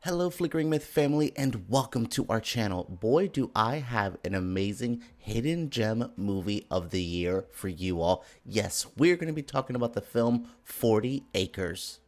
Hello Flickering Myth family and welcome to our channel. Boy do I have an amazing hidden gem movie of the year for you all. Yes, we're going to be talking about the film 40 Acres.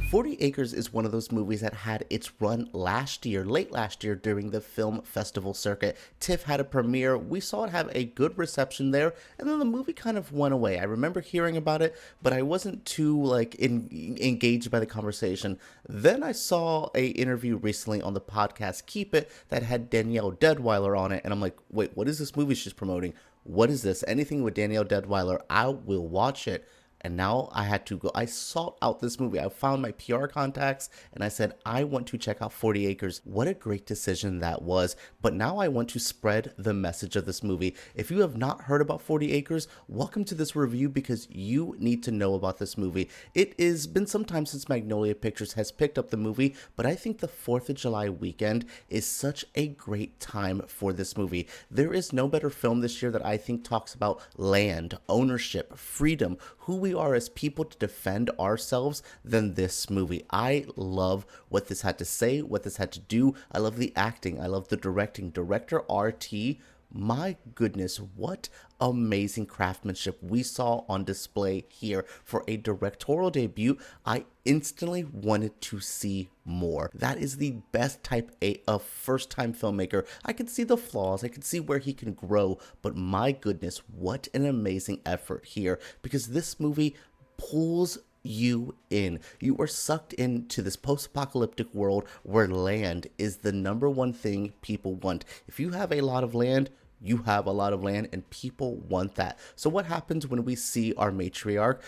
40 Acres is one of those movies that had its run late last year during the film festival circuit. TIFF had a premiere, we saw it have a good reception there, and then the movie kind of went away. I remember hearing about it, but I wasn't too engaged by the conversation. Then I saw a interview recently on the podcast Keep It that had Danielle Deadwyler on it, and I'm like, wait, what is this movie she's promoting? What is this? Anything with Danielle Deadwyler, I will watch it. And now I had to go. I sought out this movie. I found my PR contacts and I said, I want to check out 40 Acres. What a great decision that was. But now I want to spread the message of this movie. If you have not heard about 40 Acres, welcome to this review because you need to know about this movie. It has been some time since Magnolia Pictures has picked up the movie, but I think the 4th of July weekend is such a great time for this movie. There is no better film this year that I think talks about land, ownership, freedom, who we are as people to defend ourselves than this movie. I love what this had to say, what this had to do. I love the acting. I love the directing. Director RT, my goodness, what amazing craftsmanship we saw on display here for a directorial debut. I instantly wanted to see more. That is the best type of first-time filmmaker. I could see the flaws, I could see where he can grow, but my goodness, what an amazing effort here, because this movie pulls you in. You are sucked into this post-apocalyptic world where land is the number one thing people want. If you have a lot of land, you have a lot of land and people want that. So what happens when we see our matriarch,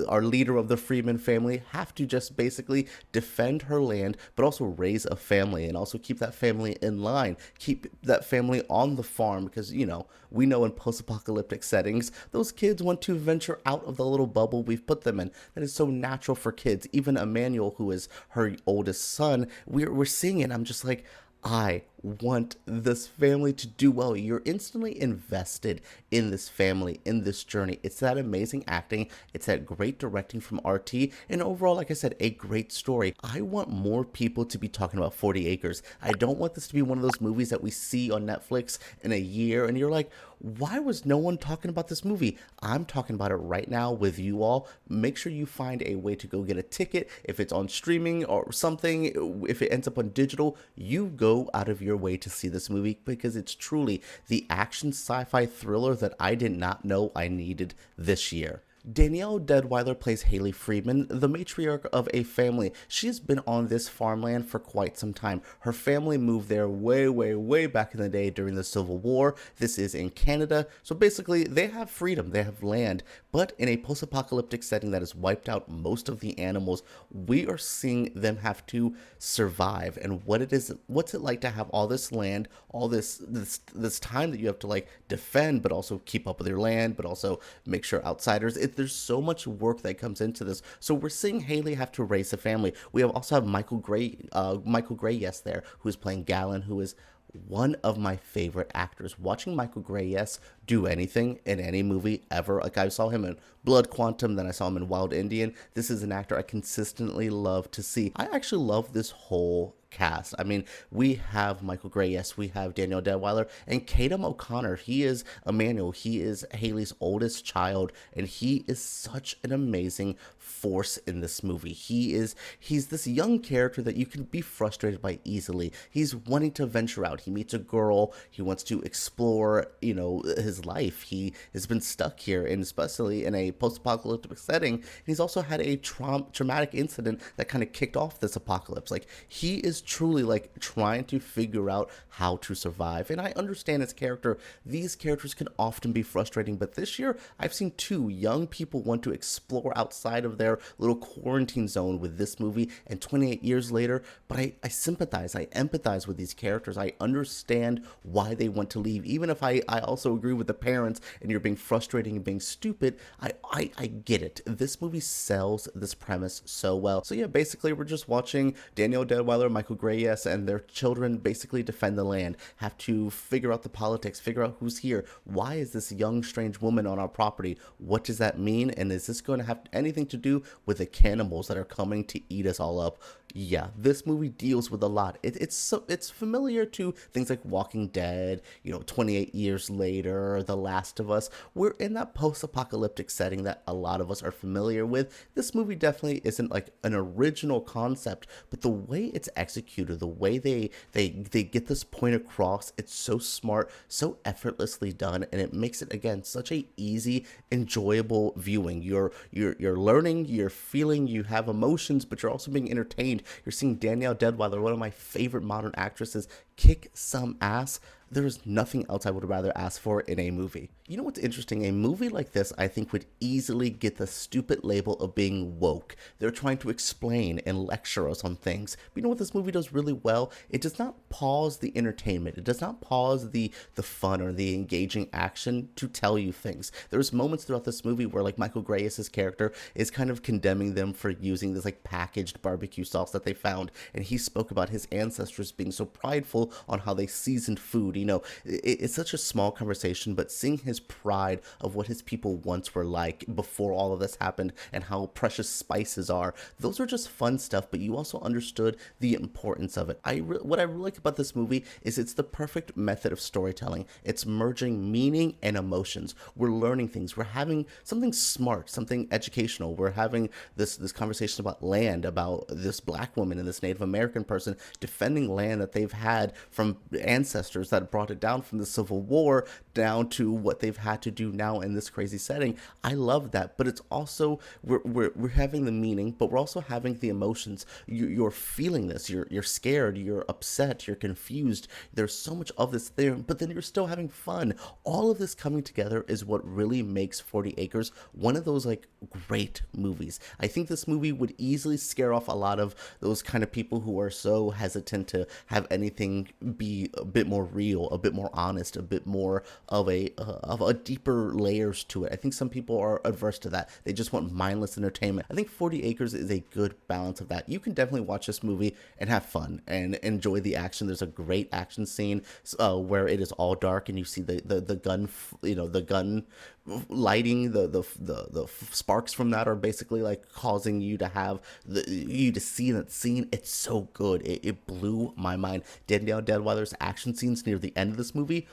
our leader of the Freeman family, have to just basically defend her land, but also raise a family and also keep that family in line, keep that family on the farm because, we know in post-apocalyptic settings, those kids want to venture out of the little bubble we've put them in. That is so natural for kids. Even Emmanuel, who is her oldest son, we're seeing it. I'm just like, I want this family to do well. You're instantly invested in this family, in this journey. It's that amazing acting. It's that great directing from RT. And overall, like I said, a great story. I want more people to be talking about 40 Acres. I don't want this to be one of those movies that we see on Netflix in a year and you're like, why was no one talking about this movie? I'm talking about it right now with you all. Make sure you find a way to go get a ticket. If it's on streaming or something, if it ends up on digital, you go out of your way to see this movie because it's truly the action sci-fi thriller that I did not know I needed this year. Danielle Deadwyler plays Haile Freeman, the matriarch of a family. She has been on this farmland for quite some time. Her family moved there way back in the day during the Civil War. This is in Canada. So basically, they have freedom, they have land, but in a post-apocalyptic setting that has wiped out most of the animals, we are seeing them have to survive. And what's it like to have all this land, all this time that you have to defend, but also keep up with your land, but also make sure outsiders. There's so much work that comes into this. So we're seeing Haile have to raise a family. We also have Michael Greyeyes there, who's playing Gallon, who is one of my favorite actors. Watching Michael Greyeyes do anything in any movie ever, I saw him in Blood Quantum, then I saw him in Wild Indian. This is an actor I consistently love to see. I actually love this whole cast. I mean, we have Michael Greyeyes, we have Danielle Deadwyler, and Kataem O'Connor. He is Emmanuel. He is Haile's oldest child, and he is such an amazing force in this movie. He's this young character that you can be frustrated by easily. He's wanting to venture out. He meets a girl. He wants to explore, his life. He has been stuck here, and especially in a post-apocalyptic setting. He's also had a traumatic incident that kind of kicked off this apocalypse. He is truly trying to figure out how to survive. And I understand his character. These characters can often be frustrating, but this year I've seen two young people want to explore outside of their little quarantine zone with this movie, and 28 years later, but I sympathize, I empathize with these characters. I understand why they want to leave, even if I also agree with the parents and you're being frustrating and being stupid. I get it. This movie sells this premise so well. So yeah, basically we're just watching Danielle Deadwyler, Michael Michael Greyeyes and their children basically defend the land, have to figure out the politics, figure out who's here. Why is this young, strange woman on our property? What does that mean? And is this going to have anything to do with the cannibals that are coming to eat us all up? Yeah, this movie deals with a lot. It's familiar to things like Walking Dead, 28 years later, The Last of Us. We're in that post-apocalyptic setting that a lot of us are familiar with. This movie definitely isn't like an original concept, but the way it's executed, the way they get this point across, it's so smart, so effortlessly done, and it makes it again such a easy, enjoyable viewing. You're learning, you're feeling, you have emotions, but you're also being entertained. You're seeing Danielle Deadwyler, one of my favorite modern actresses, kick some ass. There's nothing else I would rather ask for in a movie. You know what's interesting? A movie like this, I think, would easily get the stupid label of being woke. They're trying to explain and lecture us on things. But you know what this movie does really well? It does not pause the entertainment. It does not pause the fun or the engaging action to tell you things. There's moments throughout this movie where like Michael Greyeyes' character is kind of condemning them for using this like packaged barbecue sauce that they found. And he spoke about his ancestors being so prideful on how they seasoned food. It's such a small conversation, but seeing his pride of what his people once were like before all of this happened and how precious spices are, those are just fun stuff, but you also understood the importance of it. What I really like about this movie is it's the perfect method of storytelling. It's merging meaning and emotions. We're learning things. We're having something smart, something educational. We're having this conversation about land, about this black woman and this Native American person defending land that they've had from ancestors that brought it down from the Civil War down to what they've had to do now in this crazy setting. I love that, but it's also we're having the meaning, but we're also having the emotions. You're feeling this. You're scared. You're upset. You're confused. There's so much of this there, but then you're still having fun. All of this coming together is what really makes 40 Acres one of those like great movies. I think this movie would easily scare off a lot of those kind of people who are so hesitant to have anything be a bit more real, a bit more honest, a bit more of a deeper layers to it. I think some people are adverse to that. They just want mindless entertainment. I think 40 Acres is a good balance of that. You can definitely watch this movie and have fun and enjoy the action. There's a great action scene where it is all dark and you see the gun, the gun lighting, the sparks from that are basically like causing you to have you to see that scene. It's so good. It blew my mind. Danielle Deadwyler's action scenes near the end of this movie,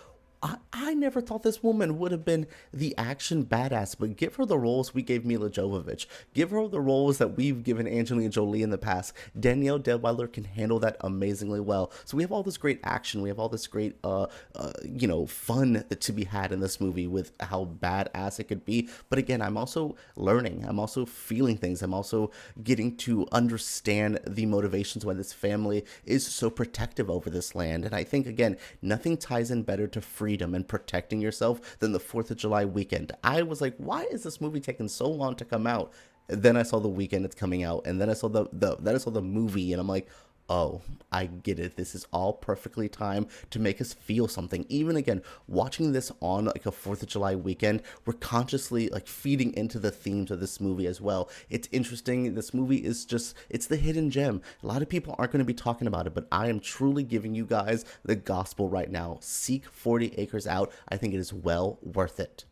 I never thought this woman would have been the action badass, but give her the roles we gave Mila Jovovich. Give her the roles that we've given Angelina Jolie in the past. Danielle Deadwyler can handle that amazingly well. So we have all this great action. We have all this great, fun to be had in this movie with how badass it could be. But again, I'm also learning. I'm also feeling things. I'm also getting to understand the motivations why this family is so protective over this land. And I think, again, nothing ties in better to freedom and protecting yourself than the 4th of July weekend. I was like, why is this movie taking so long to come out? And then I saw the weekend it's coming out, and then I saw the movie, and I'm like, oh, I get it. This is all perfectly timed to make us feel something. Even again, watching this on like a 4th of July weekend, we're consciously like feeding into the themes of this movie as well. It's interesting. This movie is just, it's the hidden gem. A lot of people aren't going to be talking about it, but I am truly giving you guys the gospel right now. Seek 40 Acres out. I think it is well worth it.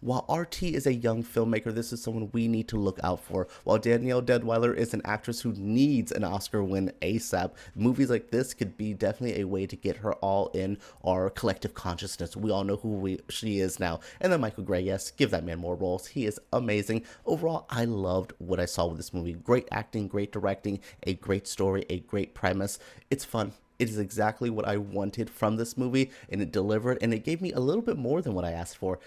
While RT is a young filmmaker, this is someone we need to look out for. While Danielle Deadwyler is an actress who needs an Oscar win ASAP, movies like this could be definitely a way to get her all in our collective consciousness. We all know who she is now. And then Michael Greyeyes, give that man more roles. He is amazing. Overall, I loved what I saw with this movie. Great acting, great directing, a great story, a great premise. It's fun. It is exactly what I wanted from this movie, and it delivered, and it gave me a little bit more than what I asked for.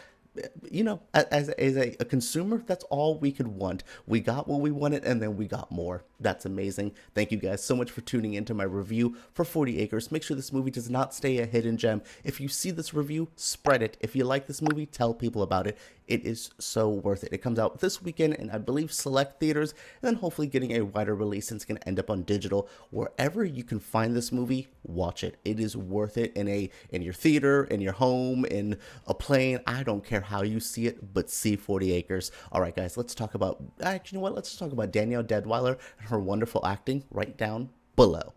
As a consumer, that's all we could want. We got what we wanted, and then we got more. That's amazing. Thank you guys so much for tuning into my review for 40 Acres. Make sure this movie does not stay a hidden gem. If you see this review, spread it. If you like this movie, tell people about it. It is so worth it. It comes out this weekend in, I believe, select theaters, and then hopefully getting a wider release, and it's going to end up on digital. Wherever you can find this movie, watch it. It is worth it in your theater, in your home, in a plane. I don't care how you see it, but see 40 Acres. All right, guys, let's talk about, actually, you know what? Let's talk about Danielle Deadwyler and her wonderful acting right down below.